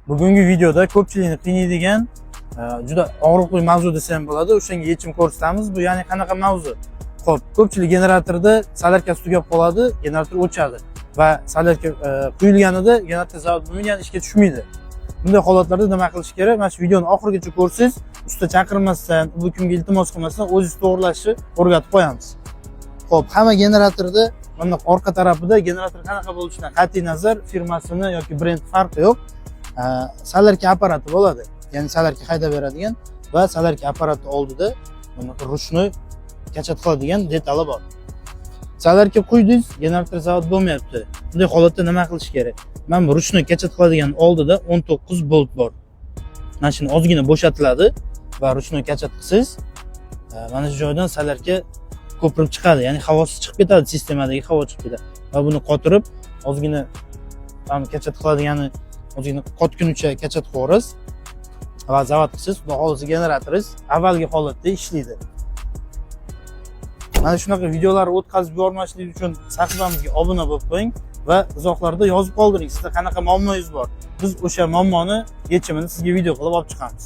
Bugungi videoda ko'pchilikni qiynaydigan juda og'riqli mavzu desam bo'ladi. O'shanga yechim ko'rsatamiz. Bu ya'ni qanaqa mavzu? Xo'p, ko'pchilik generatorda salarkasi tugab qoladi, generator o'chadi va salarka quyilganida generator zavod bo'lmagan ishga tushmaydi. Bunday holatlarda nima qilish kerak? Mana shu videoni oxirigacha ko'rsangiz, usta chaqirmasdan, bu kimga iltimos qilmasdan o'zingiz to'g'rilashni o'rgatib qo'yamiz. Xo'p, hamma generatorda mana orqa tarafida generator qanaqa bo'lishidan qat'iy nazar firmasini yoki brend farqi yo'q. Salarka apparati bo'ladi. Ya'ni salarka haydab beradigan va salarka apparati oldida mana ruchnoy kachat qiladigan detali bor. Salarka quydingiz, generator zavod bo'lmayapti. Bunday holatda nima qilish kerak? Mana bu ruchnoy kachat qiladigan oldida 19 volt bor. Mana shuni ozgina bo'shatiladi va ruchnoy kachat qilsangiz, mana shu joydan salarka ko'pirib chiqadi. Ya'ni havosi chiqib ketadi, sistemadagi havo chiqib ketadi. Va buni qotirib, ozgina ham kachat qiladigani ozgina qotgunicha kachat qo'yasiz va zavod qilsangiz, xudo xolisa generatoringiz avvalgi holatda ishlaydi. Mana shunaqa videolar o'tkazib yubormaslik uchun sahifamizga obuna bo'lib qo'ying va izohlarda yozib qoldiring. Sizda qanaqa muammongiz bor? Biz o'sha muammoni yechimini sizga video qilib olib chiqamiz.